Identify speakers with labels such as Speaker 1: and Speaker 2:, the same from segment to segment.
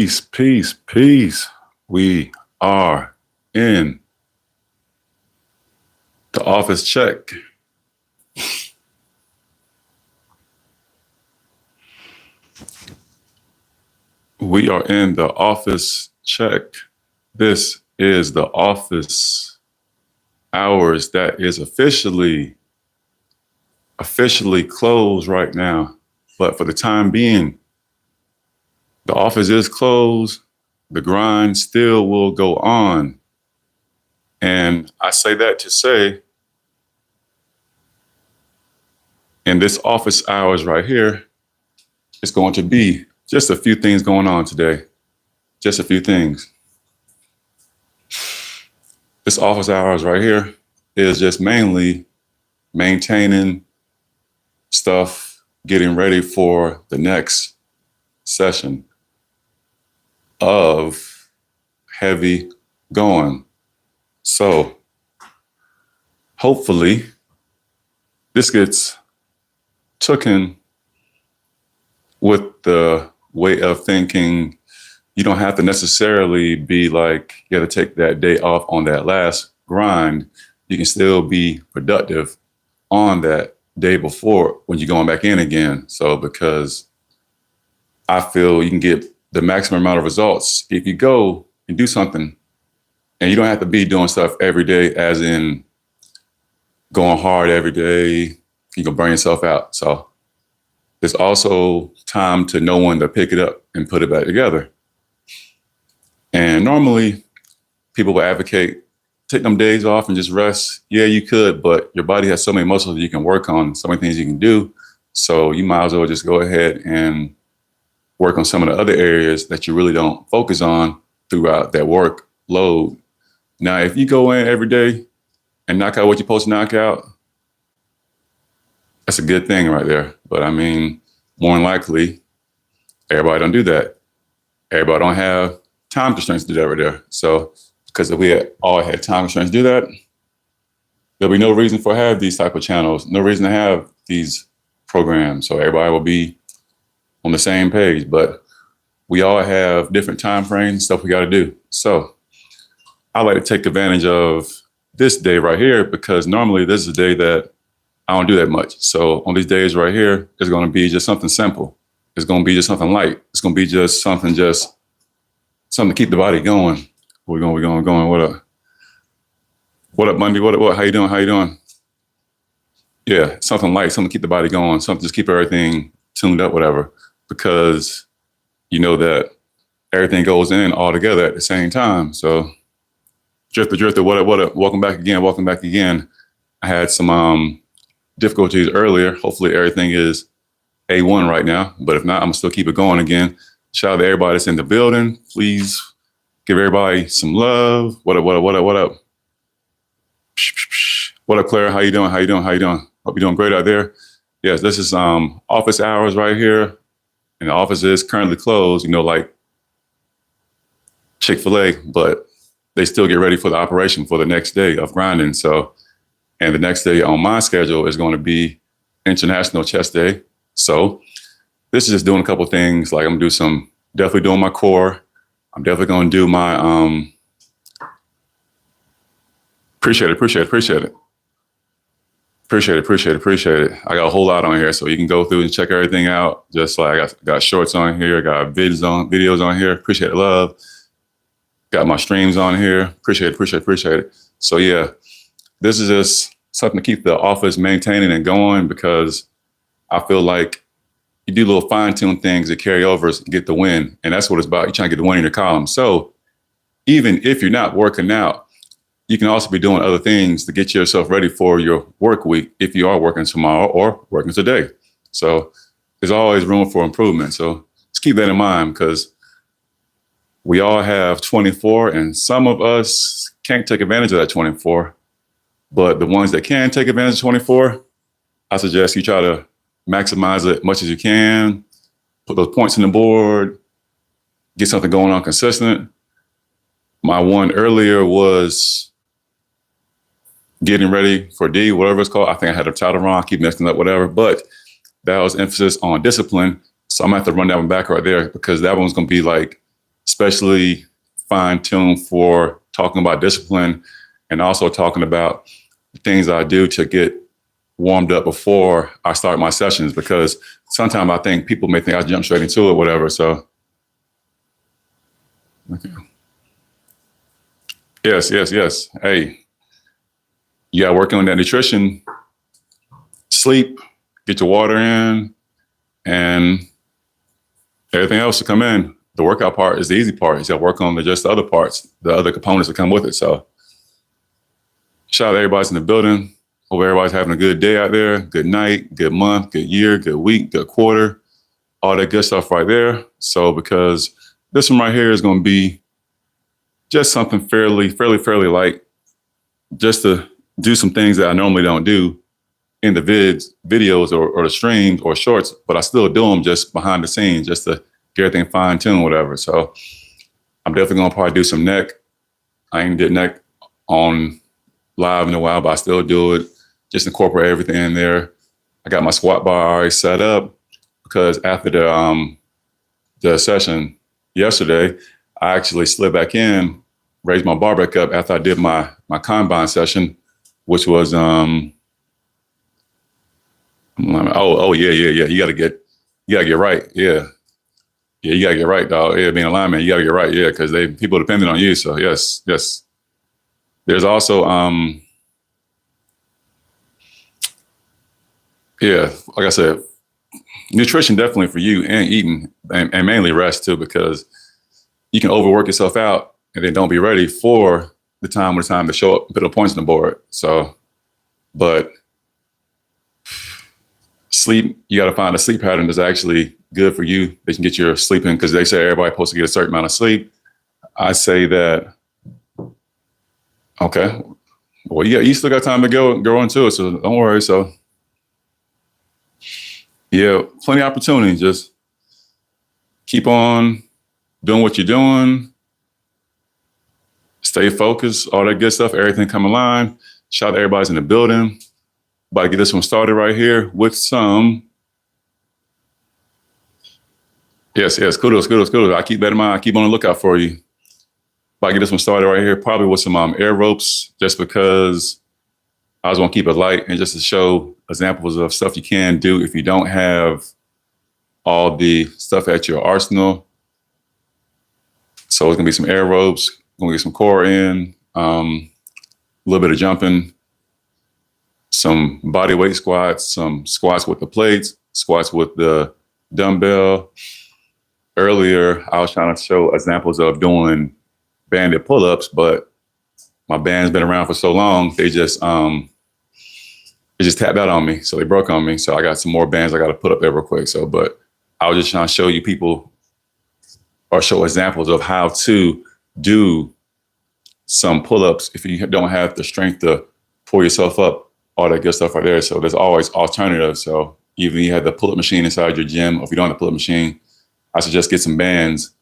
Speaker 1: Peace, peace, peace. We are in the office check. We are in the office check. This is the office hours that is officially closed right now. But for the time being, the office is closed. The grind still will go on. And I say that to say, in this office hours right here, it's going to be just a few things going on today. Just a few things. This office hours right here is just mainly maintaining stuff, getting ready for the next session of heavy going. So hopefully this gets taken with the way of thinking. You don't have to necessarily be like, you got to take that day off on that last grind. You can still be productive on that day before when you're going back in again. So because I feel you can get the maximum amount of results if you go and do something, and you don't have to be doing stuff every day, as in going hard every day. You can burn yourself out. So there's also time to know when to pick it up and put it back together. And normally people will advocate, take them days off and just rest. Yeah, you could, but your body has so many muscles that you can work on, so many things you can do. So you might as well just go ahead and work on some of the other areas that you really don't focus on throughout that workload. Now, if you go in every day and knock out what you're supposed to knock out, that's a good thing right there. But I mean, more than likely, everybody don't do that. Everybody don't have time constraints to do that right there. So, because if we all had time constraints to do that, there'll be no reason for have these type of channels, no reason to have these programs. So everybody will be on the same page, but we all have different time frames, stuff we got to do. So I like to take advantage of this day right here, because normally this is a day that I don't do that much. So on these days right here, it's going to be just something simple. It's going to be just something light. It's going to be just something to keep the body going. We're going. What up? What up, Monday? What? How you doing? Yeah, something light, something to keep the body going, something to just keep everything tuned up, whatever. Because you know that everything goes in all together at the same time. So Drifter, what up? Welcome back again. I had some difficulties earlier. Hopefully everything is A1 right now, but if not, I'm gonna still keep it going again. Shout out to everybody that's in the building. Please give everybody some love. What up? What up, Claire? How you doing? Hope you're doing great out there. Yes, this is office hours right here. And the office is currently closed, like Chick-fil-A, but they still get ready for the operation for the next day of grinding. So, and the next day on my schedule is going to be International Chest Day. So this is just doing a couple of things. Like I'm gonna do definitely doing my core. I'm definitely gonna do my, appreciate it. I got a whole lot on here, so you can go through and check everything out. Just like I got shorts on here, I got videos on here. Appreciate it, love. Got my streams on here. Appreciate it. So yeah, this is just something to keep the office maintaining and going, because I feel like you do little fine-tuned things that carry over to get the win. And that's what it's about. You're trying to get the win in your column. So even if you're not working out, you can also be doing other things to get yourself ready for your work week if you are working tomorrow or working today. So there's always room for improvement. So just keep that in mind, because we all have 24, and some of us can't take advantage of that 24. But the ones that can take advantage of 24, I suggest you try to maximize it as much as you can, put those points on the board, get something going on consistent. My one earlier was getting ready for D, whatever it's called. I think I had a title wrong. I keep messing up, whatever. But that was emphasis on discipline. So I'm going to have to run that one back right there, because that one's going to be like especially fine-tuned for talking about discipline and also talking about things I do to get warmed up before I start my sessions, because sometimes I think people may think I jump straight into it, whatever. So, okay. Yes. Hey, you got to work on that nutrition, sleep, get your water in, and everything else to come in. The workout part is the easy part. You got to work on just the other parts, the other components that come with it. So, shout out to everybody's in the building. Hope everybody's having a good day out there, good night, good month, good year, good week, good quarter, all that good stuff right there. So, because this one right here is going to be just something fairly light, just to do some things that I normally don't do in the videos or the streams or shorts, but I still do them just behind the scenes, just to get everything fine-tuned, whatever. So I'm definitely going to probably do some neck. I ain't did neck on live in a while, but I still do it. Just incorporate everything in there. I got my squat bar already set up, because after the session yesterday, I actually slid back in, raised my bar back up after I did my combine session, which was yeah. You gotta get right. Yeah, you gotta get right, dog. Yeah, being a lineman, you gotta get right. Yeah, because people depending on you. So yes. There's also yeah, like I said, nutrition definitely for you, and eating, and mainly rest too, because you can overwork yourself out and then don't be ready for the time to show up and put the points on the board. So, but sleep, you got to find a sleep pattern that's actually good for you. They can get your sleep in, because they say everybody's supposed to get a certain amount of sleep. I say that, okay, well, yeah, you still got time to go into it, so don't worry. So, yeah, plenty of opportunity. Just keep on doing what you're doing. Stay focused, all that good stuff, everything come in line. Shout out to everybody's in the building. About to get this one started right here with some. Yes, kudos. I keep that in mind. I keep on the lookout for you. About to get this one started right here, probably with some air ropes, just because I was going to keep it light and just to show examples of stuff you can do if you don't have all the stuff at your arsenal. So it's going to be some air ropes, going to get some core in, a little bit of jumping, some body weight squats, some squats with the plates, squats with the dumbbell. Earlier, I was trying to show examples of doing banded pull-ups, but my band's been around for so long, they just tapped out on me. So they broke on me. So I got some more bands I got to put up there real quick. So, but I was just trying to show you people, or show examples of how to do some pull-ups if you don't have the strength to pull yourself up, all that good stuff right there. So there's always alternatives. So even if you have the pull-up machine inside your gym, or if you don't have the pull-up machine, I suggest get some bands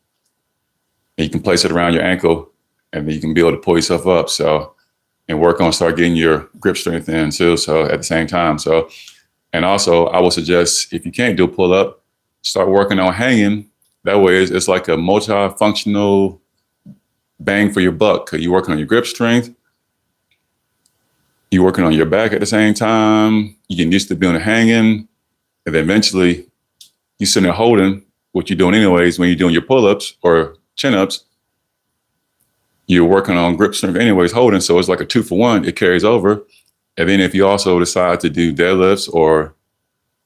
Speaker 1: and you can place it around your ankle, and then you can be able to pull yourself up. So, and work on start getting your grip strength in too. So at the same time. So, and also I would suggest, if you can't do a pull-up, start working on hanging. That way it's like a multifunctional bang for your buck, because you're working on your grip strength. You're working on your back at the same time. You get used to doing hanging. And then eventually you're sitting there holding what you're doing anyways when you're doing your pull-ups or chin-ups. You're working on grip strength anyways, holding. So it's like a 2-for-1. It carries over. And then if you also decide to do deadlifts or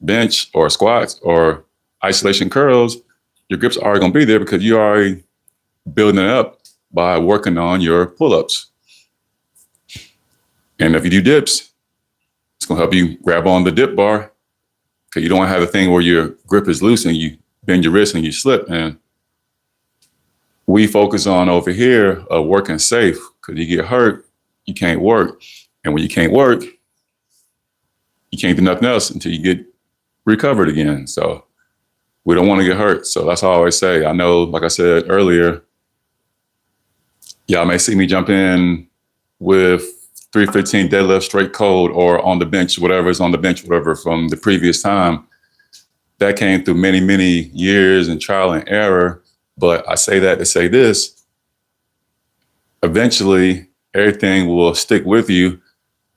Speaker 1: bench or squats or isolation curls, your grips are going to be there, because you're already building it up by working on your pull-ups. And if you do dips, it's going to help you grab on the dip bar, because you don't want to have a thing where your grip is loose and you bend your wrist and you slip. And we focus on over here working safe, because you get hurt, you can't work. And when you can't work, you can't do nothing else until you get recovered again. So we don't want to get hurt. So that's how I always say. I know, like I said earlier, y'all may see me jump in with 315 deadlift straight cold, or on the bench, whatever is on the bench, whatever from the previous time. That came through many, many years and trial and error. But I say that to say this, eventually everything will stick with you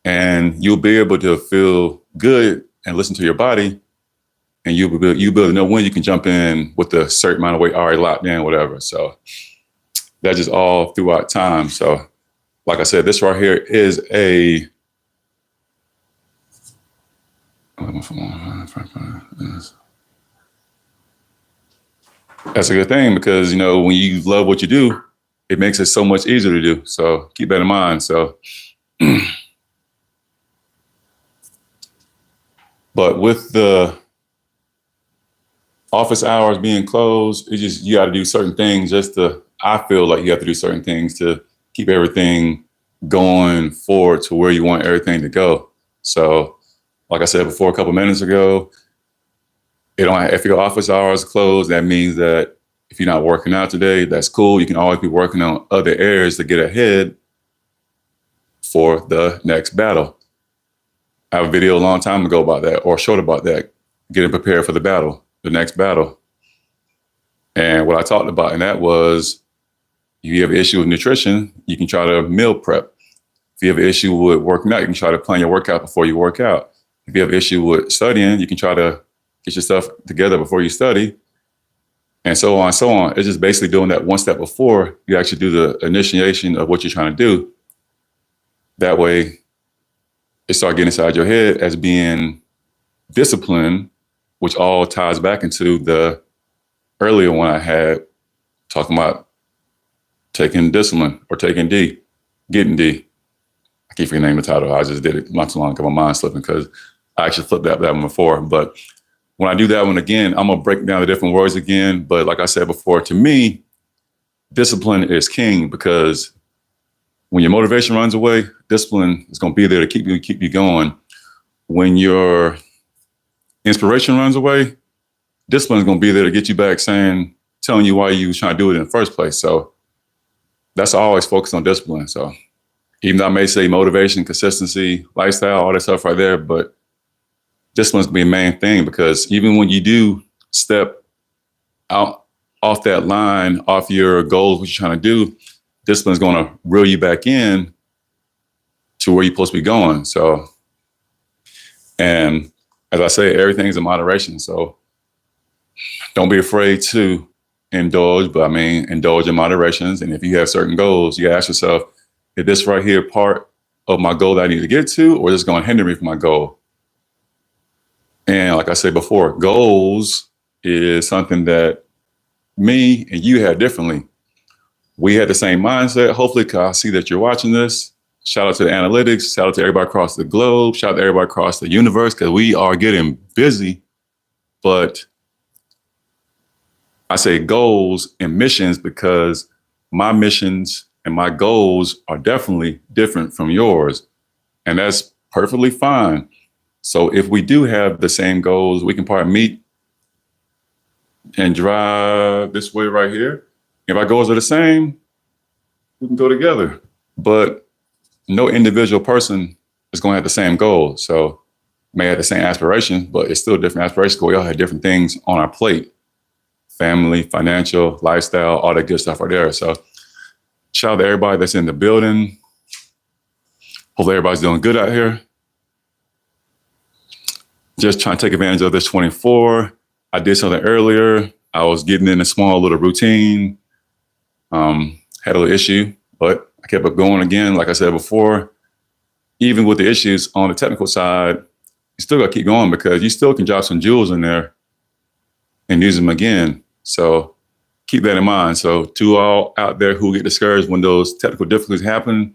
Speaker 1: and you'll be able to feel good and listen to your body. And you'll be able to know when you can jump in with a certain amount of weight already locked in, whatever. So that's just all throughout time. So like I said, this right here is that's a good thing because, you know, when you love what you do, it makes it so much easier to do. So keep that in mind. So, but with the office hours being closed, it's just, you got to do certain things I feel like you have to do certain things to keep everything going forward to where you want everything to go. So like I said before, a couple minutes ago, if your office hours closed, that means that if you're not working out today, that's cool. You can always be working on other areas to get ahead for the next battle. I have a video a long time ago about that, or short about that, getting prepared for the battle, the next battle. And what I talked about in that was, if you have an issue with nutrition, you can try to meal prep. If you have an issue with working out, you can try to plan your workout before you work out. If you have an issue with studying, you can try to get your stuff together before you study, and so on and so on. It's just basically doing that one step before you actually do the initiation of what you're trying to do. That way, it starts getting inside your head as being discipline, which all ties back into the earlier one I had, talking about taking discipline or taking D, getting D. I keep forgetting the title. I just did it not too long ago. My mind's slipping because I actually flipped that one before. But when I do that one again, I'm going to break down the different words again. But like I said before, to me, discipline is king, because when your motivation runs away, discipline is going to be there to keep you going. When your inspiration runs away, discipline is going to be there to get you back, telling you why you was trying to do it in the first place. So that's always focused on discipline. So even though I may say motivation, consistency, lifestyle, all that stuff right there, but discipline's gonna be a main thing, because even when you do step out off that line, off your goals, what you're trying to do, discipline's gonna reel you back in to where you're supposed to be going. So, and as I say, everything's in moderation. So don't be afraid to indulge, but I mean, indulge in moderations. And if you have certain goals, you gotta ask yourself, is this right here part of my goal that I need to get to, or is this gonna hinder me from my goal? And like I said before, goals is something that me and you had differently. We had the same mindset. Hopefully, because I see that you're watching this. Shout out to the analytics. Shout out to everybody across the globe. Shout out to everybody across the universe, because we are getting busy. But I say goals and missions because my missions and my goals are definitely different from yours. And that's perfectly fine. So if we do have the same goals, we can probably meet and drive this way right here. If our goals are the same, we can go together. But no individual person is going to have the same goal. So may have the same aspirations, but it's still different aspirations. We all have different things on our plate: family, financial, lifestyle, all that good stuff right there. So shout out to everybody that's in the building. Hopefully everybody's doing good out here. Just trying to take advantage of this 24. I did something earlier. I was getting in a small little routine. Had a little issue, but I kept up going again. Like I said before, even with the issues on the technical side, you still got to keep going, because you still can drop some jewels in there and use them again. So keep that in mind. So to all out there who get discouraged when those technical difficulties happen,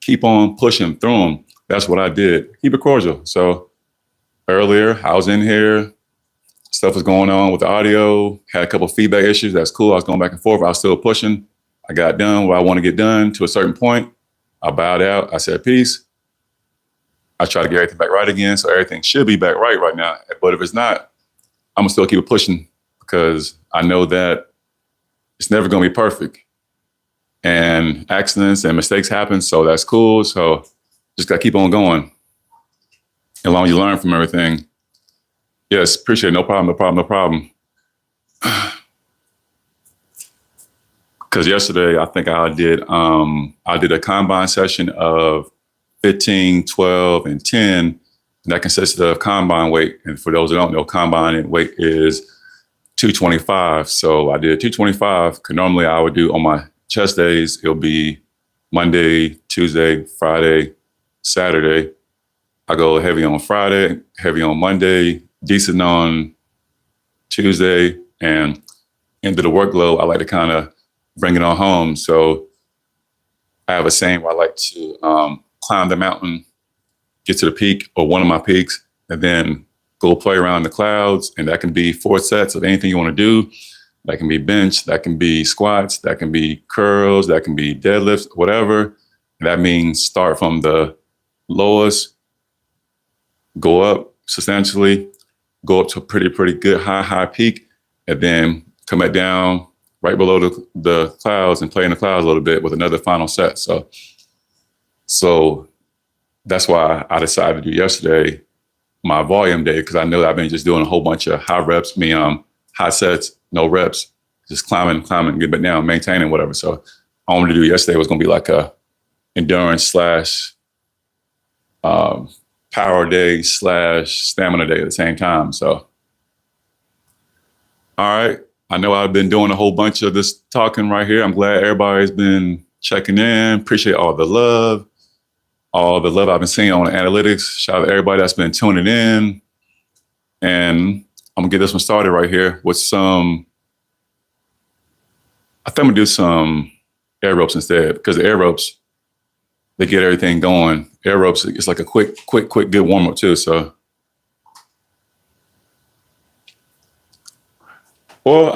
Speaker 1: keep on pushing through them. That's what I did. Keep it cordial. So earlier, I was in here, stuff was going on with the audio, had a couple of feedback issues. That's cool. I was going back and forth. I was still pushing. I got done what I want to get done to a certain point. I bowed out. I said, peace. I try to get everything back right again. So everything should be back right now. But if it's not, I'm going to still keep it pushing, because I know that it's never going to be perfect. And accidents and mistakes happen. So that's cool. So just got to keep on going. As long as you learn from everything. Yes, appreciate it. No problem. Because yesterday I think I did a combine session of 15, 12, and 10. And that consisted of combine weight. And for those who don't know, combine weight is 225. So I did 225. Because normally I would do on my chest days, it'll be Monday, Tuesday, Friday, Saturday. I go heavy on Friday, heavy on Monday, decent on Tuesday, and into the workload, I like to kind of bring it on home. So I have a saying where I like to climb the mountain, get to the peak or one of my peaks, and then go play around the clouds. And that can be 4 sets of anything you want to do. That can be bench, that can be squats, that can be curls, that can be deadlifts, whatever. And that means start from the lowest, go up substantially, go up to a pretty good high peak, and then come back down right below the clouds and play in the clouds a little bit with another final set. So that's why I decided to do yesterday my volume day, because I know I've been just doing a whole bunch of high reps, high sets, no reps, just climbing, get back down, maintaining whatever. So all I wanted to do yesterday was going to be like a endurance / power day / stamina day at the same time. So, all right. I know I've been doing a whole bunch of this talking right here. I'm glad everybody's been checking in. Appreciate all the love I've been seeing on the analytics. Shout out to everybody that's been tuning in. And I'm gonna get this one started right here with I think I'm gonna do some air ropes instead, because the air ropes, they get everything going. Air ropes, it's like a quick, good warm up too. So, well,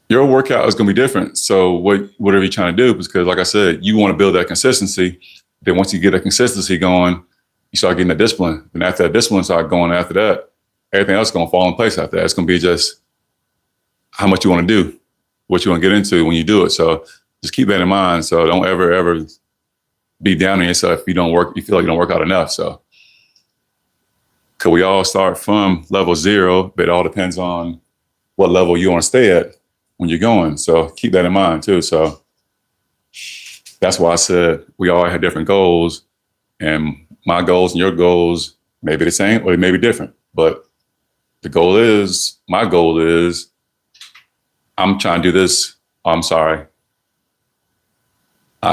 Speaker 1: your workout is going to be different. So whatever you're trying to do, because like I said, you want to build that consistency. Then once you get a consistency going, you start getting that discipline. And after that discipline start going after that, everything else is going to fall in place after that. It's going to be just how much you want to do, what you want to get into when you do it. So just keep that in mind. So don't ever be down on yourself if you feel like you don't work out enough. So, because we all start from level 0, but it all depends on what level you want to stay at when you're going. So keep that in mind too. So that's why I said we all have different goals, and my goals and your goals may be the same or they may be different. But my goal is I'm trying to do this. I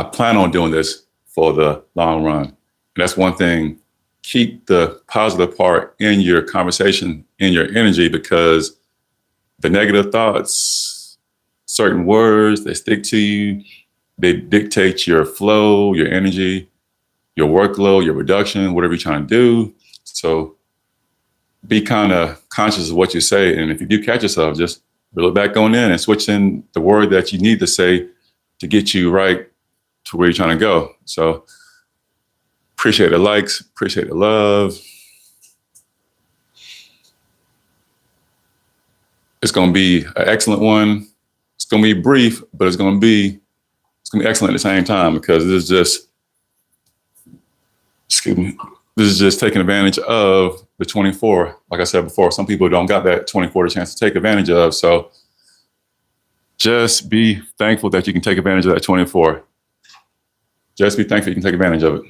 Speaker 1: plan on doing this for the long run. And that's one thing. Keep the positive part in your conversation, in your energy, because the negative thoughts, certain words, they stick to you. They dictate your flow, your energy, your workload, your production, whatever you're trying to do. So be kind of conscious of what you say. And if you do catch yourself, just reel it back on in and switch in the word that you need to say to get you right to where you're trying to go. So appreciate the likes, appreciate the love. It's going to be an excellent one. It's going to be brief, but it's going to be excellent at the same time, because this is just taking advantage of the 24. Like I said before, some people don't got that 24 chance to take advantage of. So just be thankful that you can take advantage of that 24. Just be thankful you can take advantage of it.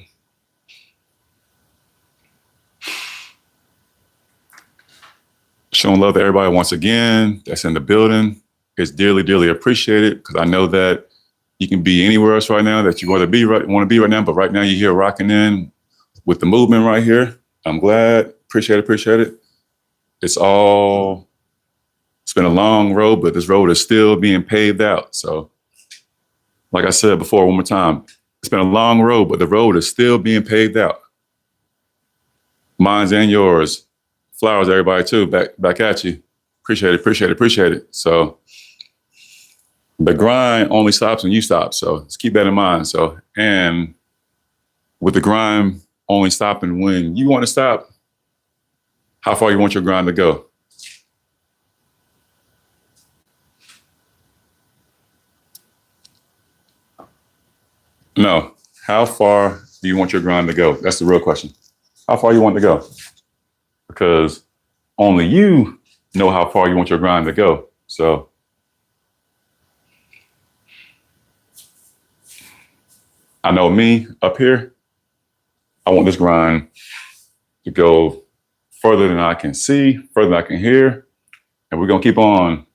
Speaker 1: Showing love to everybody once again that's in the building. It's dearly, dearly appreciated, because I know that you can be anywhere else right now that you want to be right now, but right now you're here rocking in with the movement right here. I'm glad. Appreciate it. It's been a long road, but this road is still being paved out. So like I said before, one more time, it's been a long road, but the road is still being paved out. Mine's and yours. Flowers, everybody too. Back at you. Appreciate it. So the grind only stops when you stop. So just keep that in mind. So, and with the grind only stopping when you want to stop, how far you want your grind to go? No. How far do you want your grind to go? That's the real question. How far you want to go? Because only you know how far you want your grind to go. So I know me up here, I want this grind to go further than I can see, further than I can hear. And we're going to keep on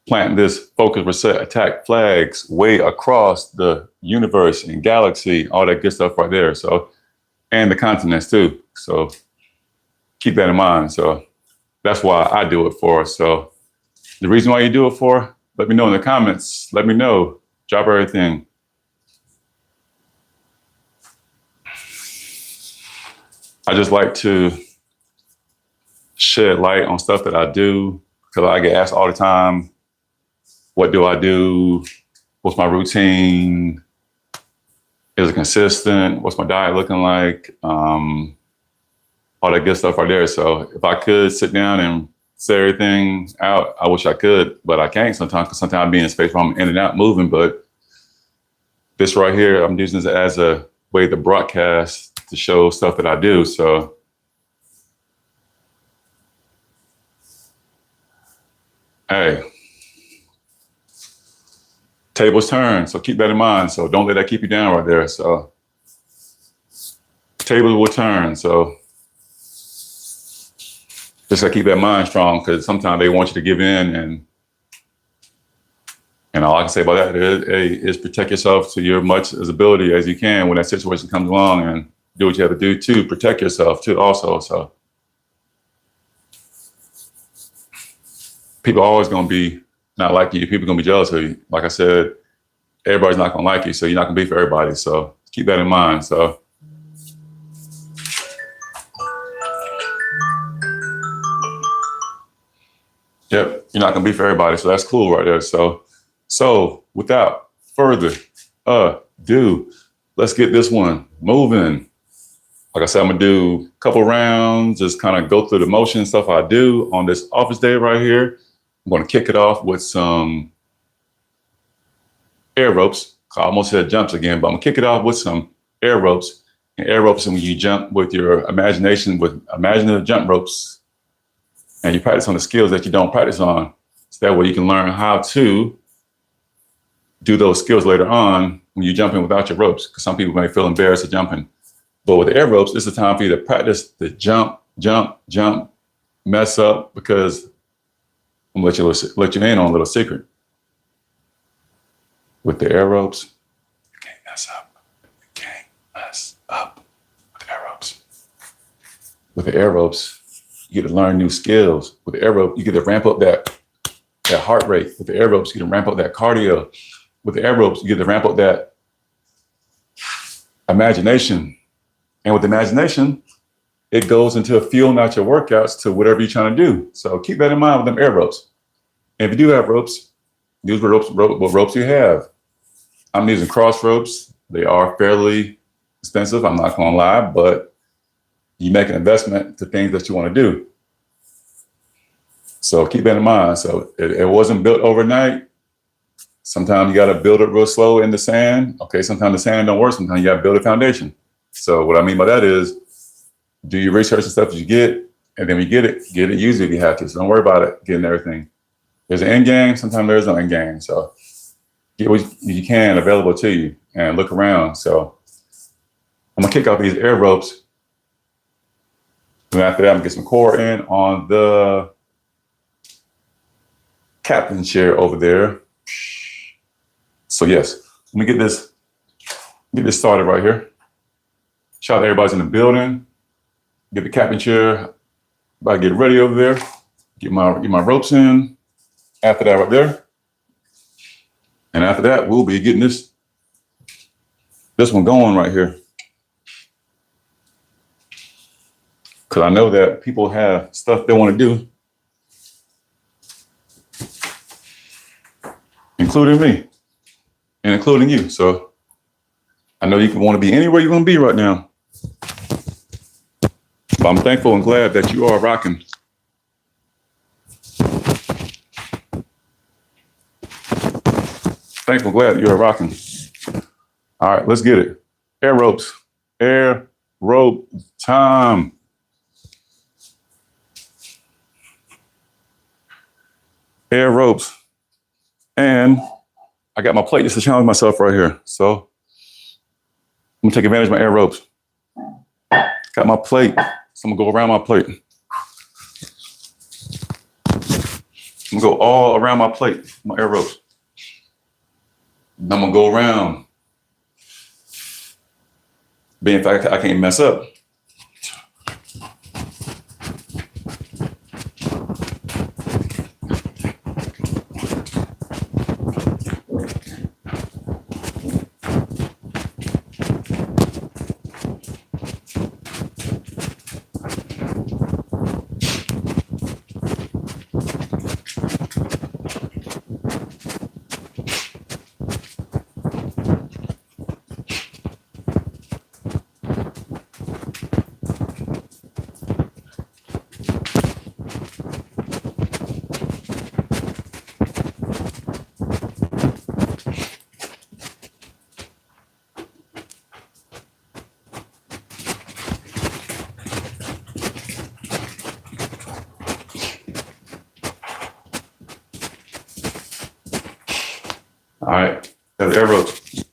Speaker 1: planting this focus, reset, attack flags way across the universe and galaxy, all that good stuff right there. So, and the continents too. So keep that in mind. So that's why I do it for. So the reason why you do it for, let me know in the comments. Let me know. Drop everything. I just like to shed light on stuff that I do because I get asked all the time, what do I do? What's my routine? Is it consistent? What's my diet looking like? All that good stuff right there. So if I could sit down and say everything out, I wish I could, but I can't sometimes because sometimes I'm being in a space where I'm in and out moving. But this right here, I'm using this as a way to broadcast to show stuff that I do. So hey, tables turn. So keep that in mind. So don't let that keep you down right there. So tables will turn. So just gotta keep that mind strong because sometimes they want you to give in, and all I can say about that is protect yourself to your much as ability as you can when that situation comes along, and do what you have to do to protect yourself too also. So people are always gonna be not like you. People are gonna be jealous of you. Like I said, everybody's not gonna like you, so you're not gonna be for everybody. So keep that in mind. So yep, you're not gonna be for everybody. So that's cool right there. So without further ado, let's get this one moving. Like I said, I'm gonna do a couple rounds, just kind of go through the motion stuff I do on this office day right here. I'm gonna kick it off with some air ropes. I almost said jumps again, but I'm gonna kick it off with some air ropes. And air ropes, and when you jump with your imagination, with imaginative jump ropes, and you practice on the skills that you don't practice on. So that way you can learn how to do those skills later on when you're jumping without your ropes. Because some people may feel embarrassed of jumping. But with the air ropes, it's the time for you to practice the jump, mess up, because I'm gonna let you in on a little secret. With the air ropes, you can't mess up. You can't mess up with the air ropes. With the air ropes, you get to learn new skills. With the air rope, you get to ramp up that heart rate. With the air ropes, you get to ramp up that cardio. With the air ropes, you get to ramp up that imagination. And with imagination, it goes into fueling out your workouts to whatever you're trying to do. So keep that in mind with them air ropes. And if you do have ropes, use what ropes you have. I'm using cross ropes. They are fairly expensive, I'm not gonna lie, but you make an investment to things that you want to do. So keep that in mind. So it wasn't built overnight. Sometimes you got to build it real slow in the sand. Okay, sometimes the sand don't work. Sometimes you got to build a foundation. So what I mean by that is do your research and stuff that you get, and then when you get it, use it if you have to. So don't worry about it, getting everything. There's an end game. Sometimes there's no end game. So get what you can available to you and look around. So I'm gonna kick off these air ropes. And after that, I'm gonna get some core in on the captain chair over there. So yes, let me get this started right here. Shout out to everybody's in the building. Get the captain chair. About to get ready over there. Get my ropes in. After that, right there. And after that, we'll be getting this one going right here. Because I know that people have stuff they want to do, including me and including you. So I know you can want to be anywhere you want to be right now. But I'm thankful and glad that you are rocking. Thankful, glad that you are rocking. All right, let's get it. Air ropes. Air rope time. Air ropes. And I got my plate just to challenge myself right here. So I'm gonna take advantage of my air ropes. Got my plate, so I'm gonna go around my plate. I'm gonna go all around my plate, my air ropes. And I'm gonna go around. Being fact, I can't mess up. All right, got the air ropes.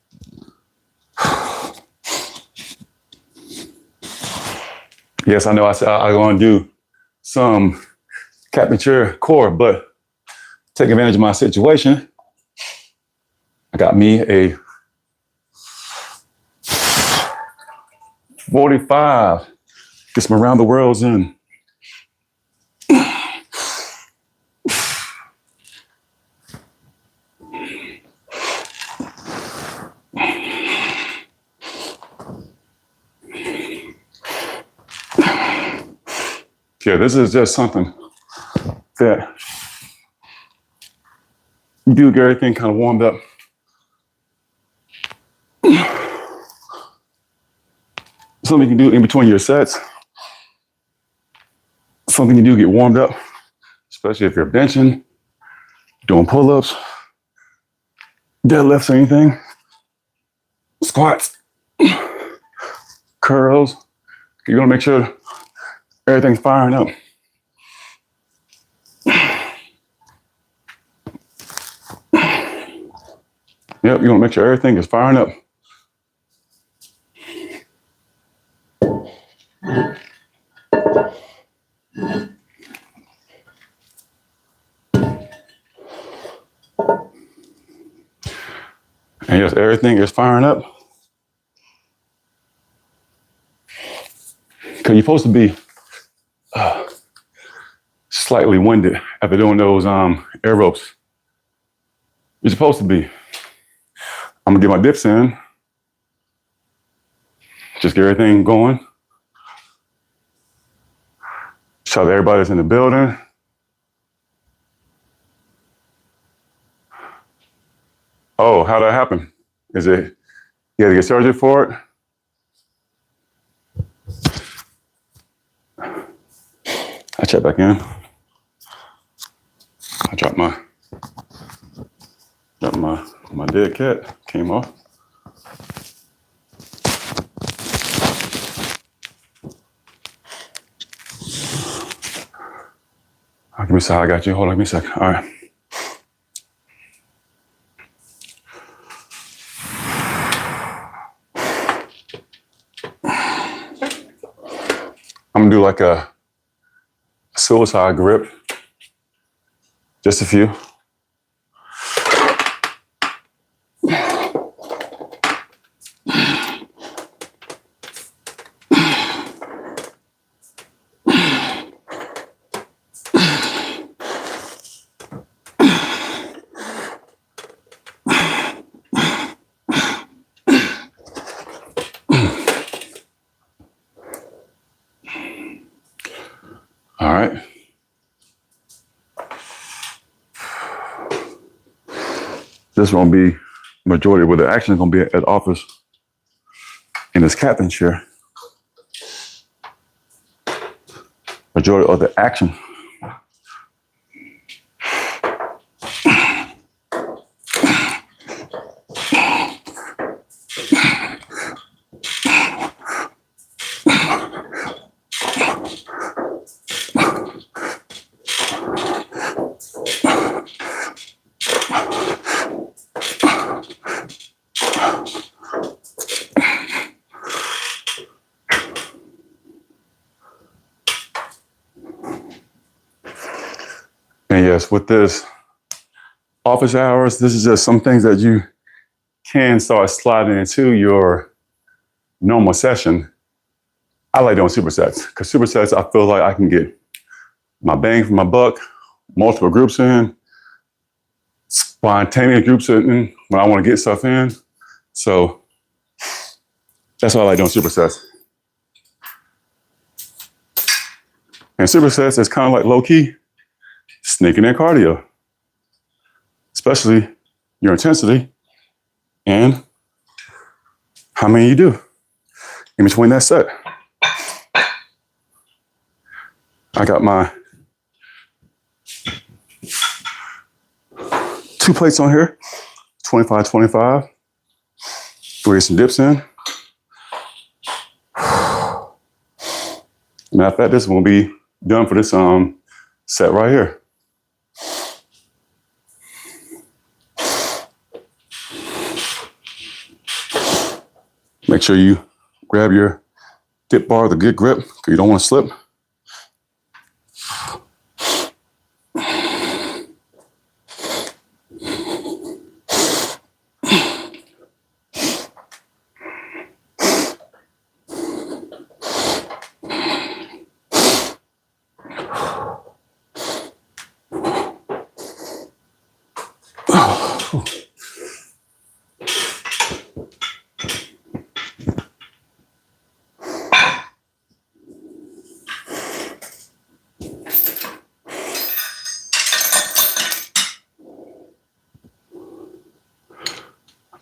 Speaker 1: Yes, I know I said I'm going to do some captain chair core, but take advantage of my situation. I got me a 45. Get some around the worlds in. Yeah, this is just something that you do get everything kind of warmed up. Something you can do in between your sets. Something you do get warmed up, especially if you're benching, doing pull-ups, deadlifts, or anything, squats, curls. You want to make sure everything's firing up. Yep, you want to make sure everything is firing up. And yes, everything is firing up. Because you're supposed to be slightly winded after doing those air ropes. You're supposed to be. I'm gonna get my dips in. Just get everything going. Shout out to everybody that's in the building. Oh, how'd that happen? Is it, you had to get surgery for it? I check back in. I dropped my dead cat, came off. Give me a second, I got you. Hold on, give me a second. All right. I'm gonna do like a suicide grip. Just a few. All right. This won't be majority where the action is going to be at the office in this captain chair. Majority of the action. And yes, with this office hours, this is just some things that you can start sliding into your normal session. I like doing supersets because supersets, I feel like I can get my bang for my buck, multiple groups in, spontaneous groups in when I want to get stuff in. So that's why I like doing supersets. And supersets is kind of like low-key sneaking in cardio, especially your intensity and how many you do in between that set. I got my 2 plates on here, 25, 25. We'll get some dips in. Matter of fact, this one will be done for this set right here. Make sure you grab your dip bar with a good grip because you don't want to slip.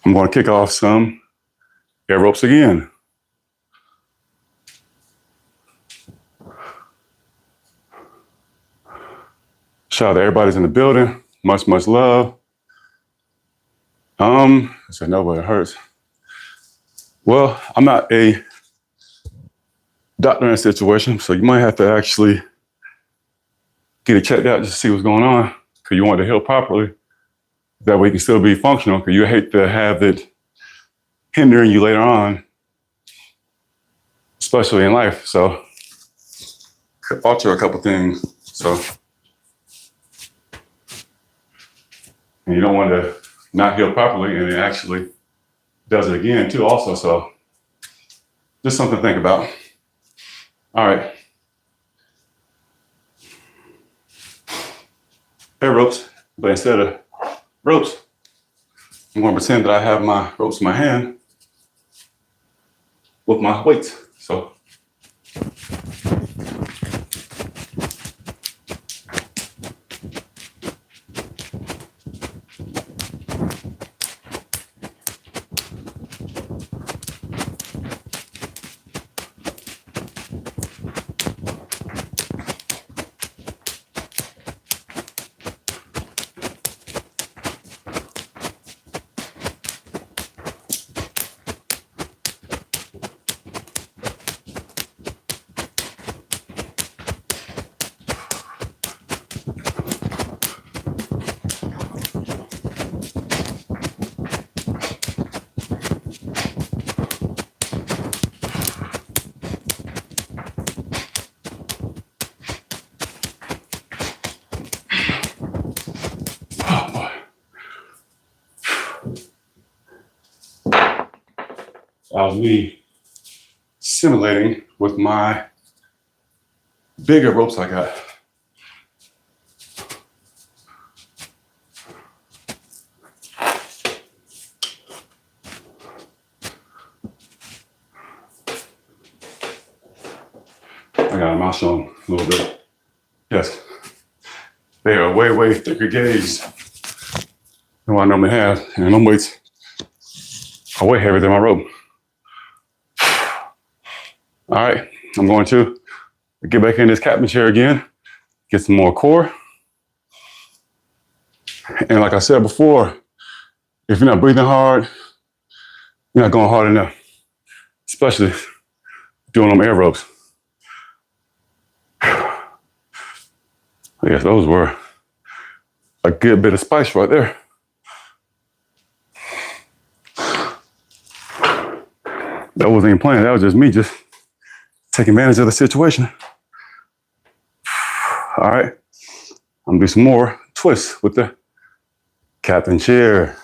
Speaker 1: I'm going to kick off some air ropes again. Shout out to everybody's in the building. Much, much love. I said, no, but it hurts. Well, I'm not a doctor in a situation, so you might have to actually get it checked out just to see what's going on because you want it to heal properly. That way you can still be functional because you hate to have it hindering you later on, especially in life. So could alter a couple things. So and you don't want to not heal properly and it actually does it again too also. So just something to think about. All right. Air ropes, but instead of ropes, I'm going to pretend that I have my ropes in my hand with my weights. So that was me simulating with my bigger ropes I got. I got a mouse on a little bit. Yes, they are way, way thicker gauge than what I normally have. And them weights are way heavier than my rope. All right, I'm going to get back in this captain chair again, get some more core. And like I said before, if you're not breathing hard, you're not going hard enough, especially doing them air ropes. I guess those were a good bit of spice right there. That wasn't even planned. That was just me just taking advantage of the situation. All right. I'm gonna do some more twists with the captain chair.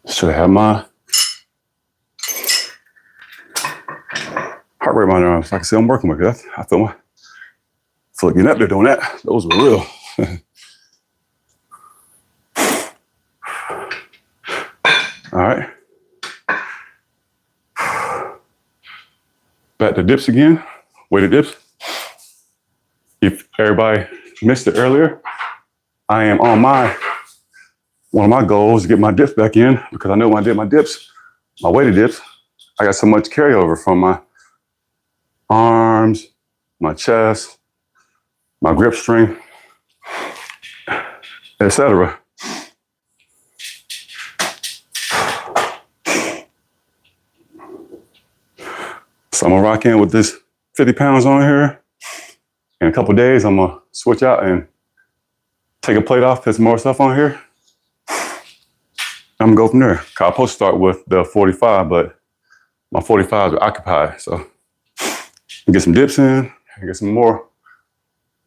Speaker 1: Should I have my heart rate monitor on so I can see I'm working with it? I feel like getting up there doing that. Those were real. All right. Back to dips again. Weighted dips. If everybody missed it earlier, I am on one of my goals to get my dips back in, because I know when I did my dips, my weighted dips, I got so much carryover from my arms, my chest, my grip strength, etc. So I'm gonna rock in with this 50 pounds on here. In a couple of days, I'm gonna switch out and take a plate off, put some more stuff on here. I'm gonna go from there. I'm supposed to start with the 45, but my 45s are occupied. So get some dips in, get some more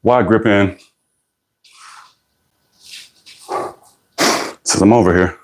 Speaker 1: wide grip in. Since I'm over here.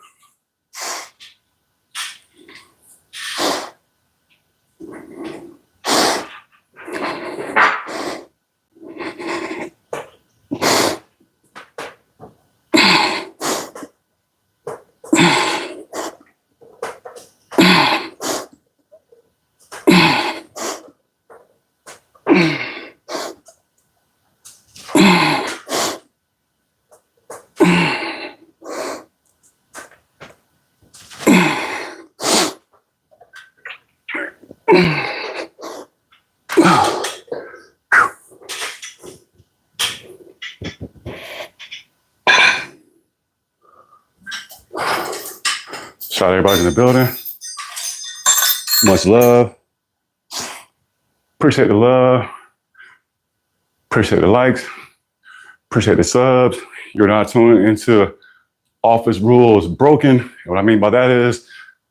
Speaker 1: Shout out everybody in the building. Much love. Appreciate the love. Appreciate the likes. Appreciate the subs. You're not tuning into office rules broken. And what I mean by that is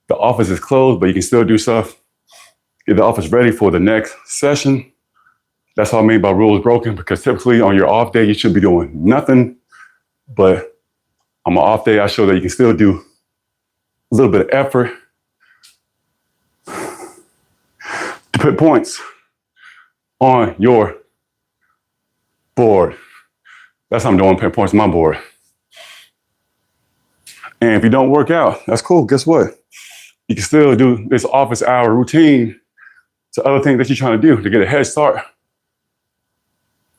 Speaker 1: the office is closed, but you can still do stuff. Get the office ready for the next session. That's what I mean by rules broken, because typically on your off day, you should be doing nothing. But on my off day, I show that you can still do a little bit of effort to put points on your board. That's how I'm doing, putting points on my board. And if you don't work out, that's cool. Guess what? You can still do this office hour routine to other things that you're trying to do to get a head start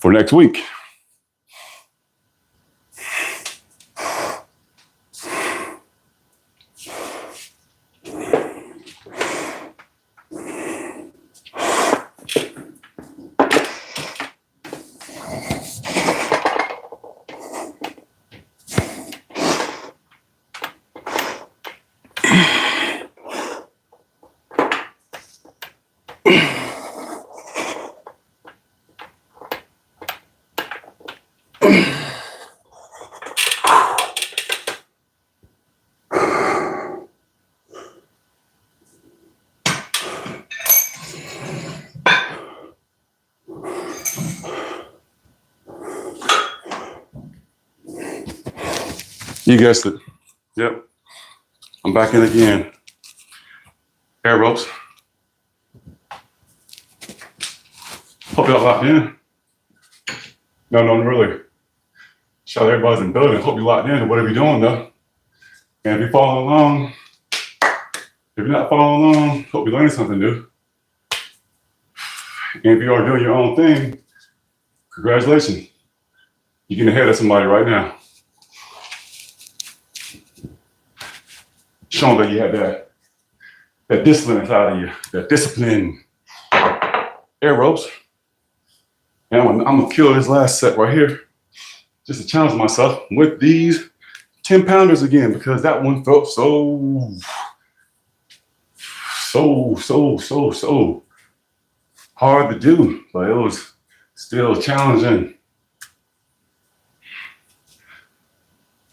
Speaker 1: for next week. You guessed it. Yep. I'm back in again. Air ropes. Hope y'all locked in. No, really. Shout out everybody's in the building. Hope you locked in to whatever you're doing though. And if you're following along, if you're not following along, hope you're learning something new. And if you are doing your own thing, congratulations. You're getting ahead of somebody right now. Showing that you had that discipline inside of you, that discipline. Air ropes. And I'm gonna kill this last set right here, just to challenge myself with these 10 pounders again, because that one felt so hard to do, but it was still challenging.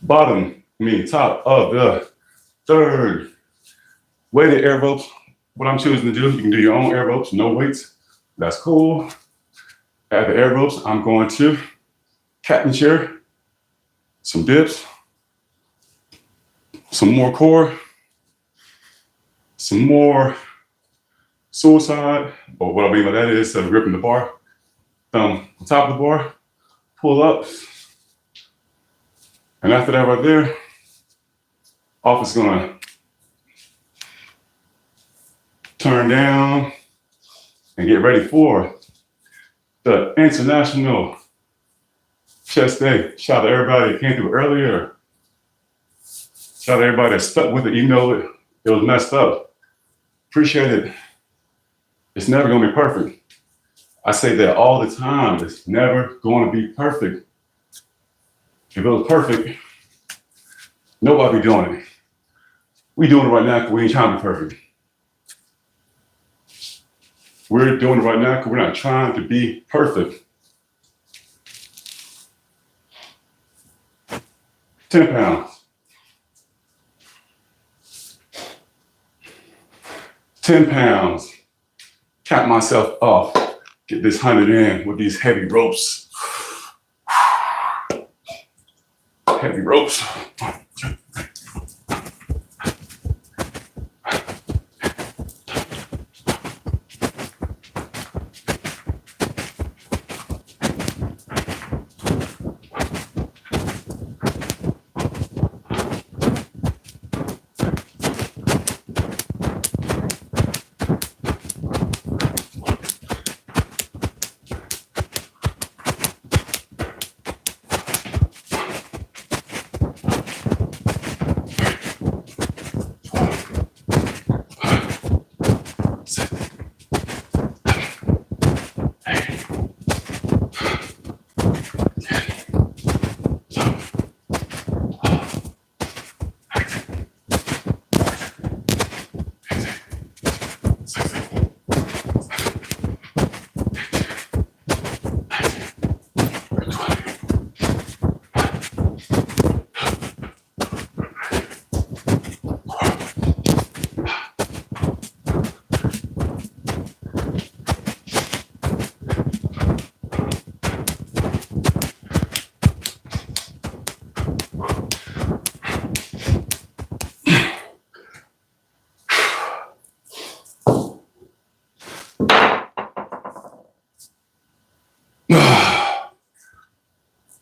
Speaker 1: Top of the third. Weighted air ropes. What I'm choosing to do, you can do your own air ropes, no weights. That's cool. At the air ropes, I'm going to captain chair, some dips, some more core, some more suicide. But what I mean by that is instead of gripping the bar, thumb on top of the bar, pull up. And after that right there, off is gonna turn down and get ready for the International Chest Day. Shout out to everybody that came through earlier. Shout out to everybody that stuck with it, even though it was messed up. Appreciate it. It's never gonna be perfect. I say that all the time. It's never gonna be perfect. If it was perfect, nobody be doing it. We doing it right now because we ain't trying to be perfect. We're doing it right now because we're not trying to be perfect. 10 pounds. 10 pounds. Cap myself off. Get this 100 in with these heavy ropes. Heavy ropes.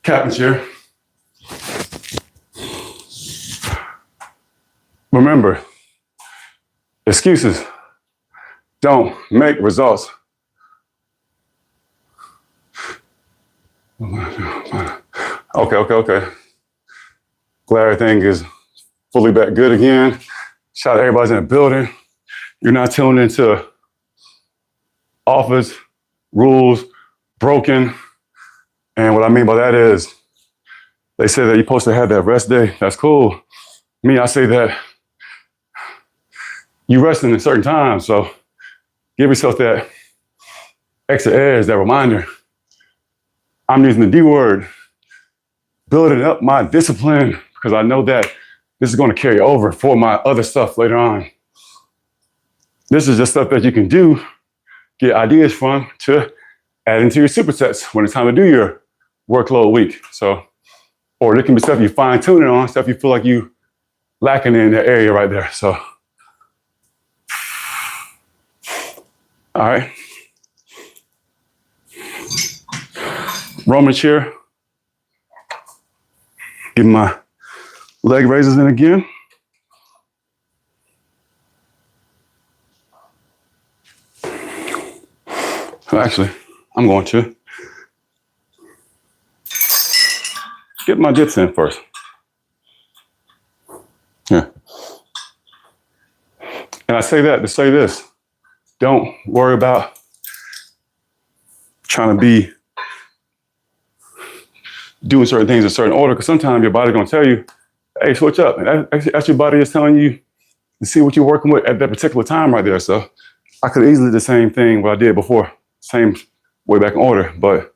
Speaker 1: Captain chair. Remember, excuses don't make results. Okay. Glad everything is fully back good again. Shout out to everybody's in the building. You're not tuned into office rules broken. And what I mean by that is, they say that you're supposed to have that rest day. That's cool. Me, I say that you resting in certain times. So give yourself that extra edge, that reminder. I'm using the D word, building up my discipline, because I know that this is going to carry over for my other stuff later on. This is just stuff that you can do, get ideas from to add into your supersets when it's time to do your workload week. So, or it can be stuff you fine tuning on, stuff you feel like you lacking in that area right there. So, all right. Roman chair. Get my leg raises in again. Actually, I'm going to get my dips in first. Yeah. And I say that to say this. Don't worry about trying to be doing certain things in a certain order, because sometimes your body's gonna tell you, hey, switch up. And that's your body is telling you to see what you're working with at that particular time right there. So I could easily do the same thing what I did before, same way back in order, but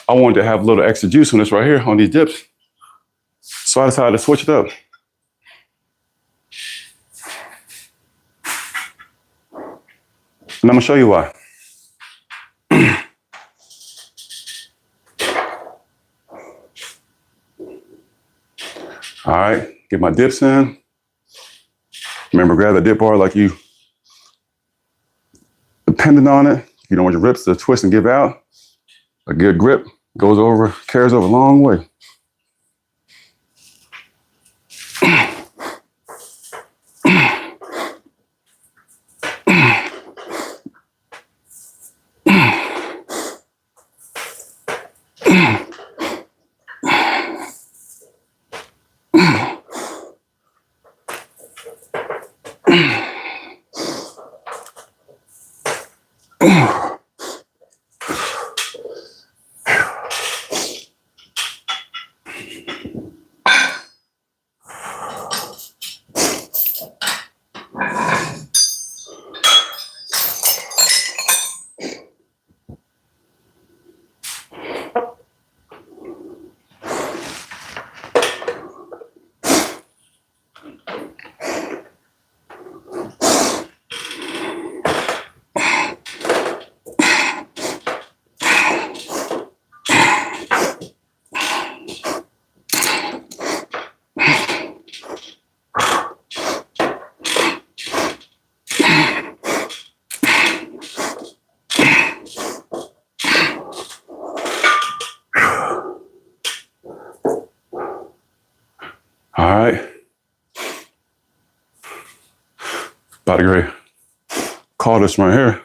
Speaker 1: I wanted to have a little extra juice on this right here on these dips. So I decided to switch it up. And I'm gonna show you why. All right, get my dips in. Remember, grab the dip bar like you dependent on it. You don't want your ribs to twist and give out. A good grip carries over a long way. All right. About to agree. Call this right here.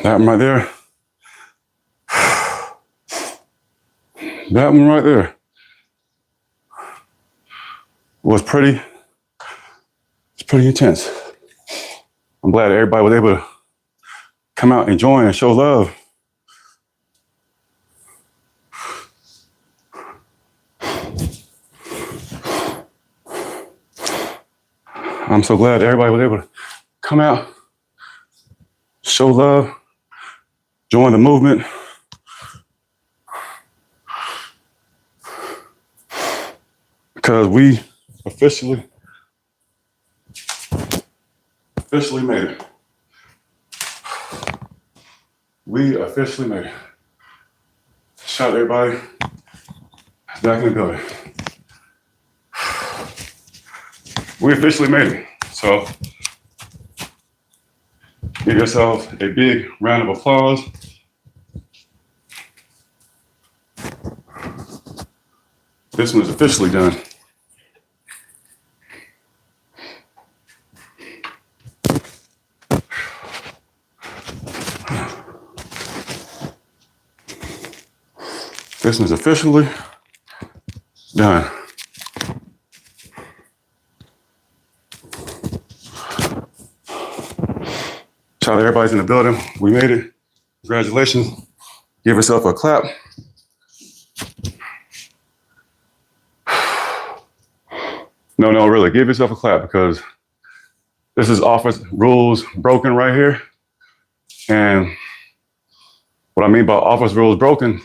Speaker 1: That one right there. That one right there was pretty intense. I'm glad everybody was able to come out and join and show love. I'm so glad everybody was able to come out, show love, join the movement. Because we officially made it. We officially made it. Shout out everybody back in the building. We officially made it. So give yourself a big round of applause. This one is officially done. This one's officially done. Shout out everybody's in the building. We made it. Congratulations. Give yourself a clap. No, really, give yourself a clap because this is office rules broken right here. And what I mean by office rules broken,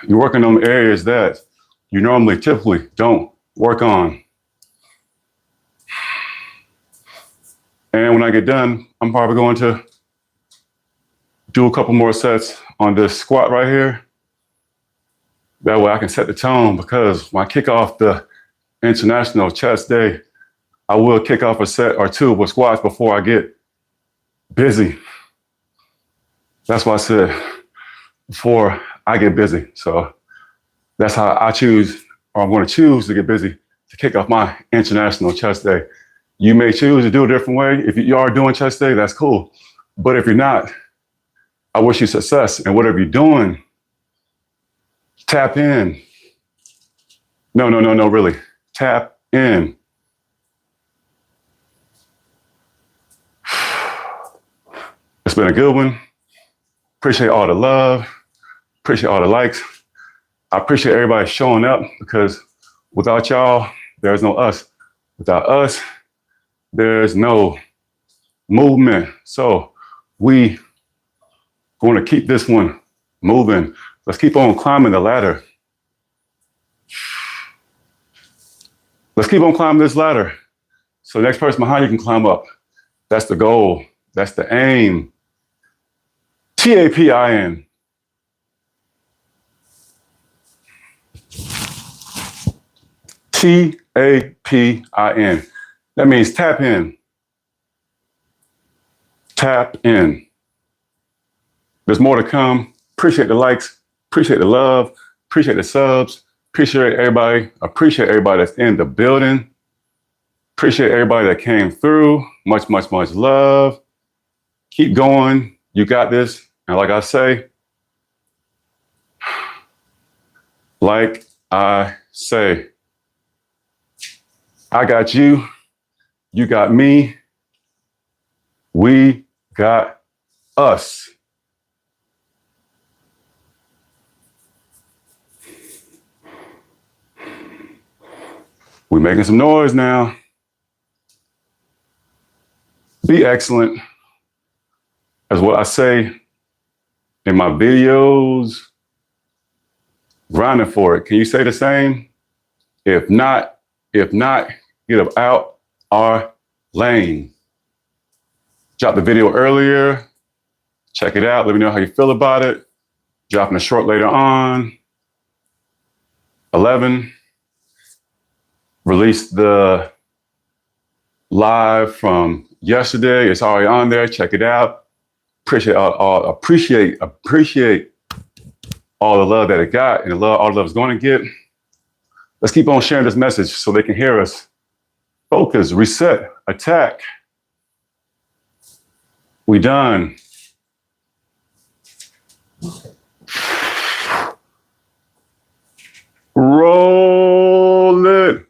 Speaker 1: you're working on areas that you normally typically don't work on. And when I get done, I'm probably going to do a couple more sets on this squat right here. That way I can set the tone, because when I kick off the International Chest Day I will kick off a set or two with squats before I get busy. That's why I said before I get busy. So that's how I choose, or I'm going to choose to get busy to kick off my international chest day. You may choose to do it a different way. If you are doing chest day, that's cool. But if you're not, I wish you success. And whatever you're doing, tap in. No, really. Tap in. It's been a good one. Appreciate all the love. Appreciate all the likes. I appreciate everybody showing up, because without y'all, there's no us. Without us, there's no movement. So we going to keep this one moving. Let's keep on climbing the ladder. Let's keep on climbing this ladder so the next person behind you can climb up. That's the goal. That's the aim. TAPIN. TAPIN. That means tap in. Tap in. There's more to come. Appreciate the likes. Appreciate the love. Appreciate the subs. Appreciate everybody. Appreciate everybody that's in the building. Appreciate everybody that came through. Much, much, much love. Keep going. You got this. And like I say, I got you. You got me. We got us. We're making some noise now. Be excellent. As what I say in my videos, grinding for it. Can you say the same? If not, get out our lane. Dropped the video earlier. Check it out. Let me know how you feel about it. Dropping a short later on. 11. Released the live from yesterday. It's already on there. Check it out. Appreciate all the love that it got, and all the love it's going to get. Let's keep on sharing this message so they can hear us. Focus, reset, attack. We done. Roll it.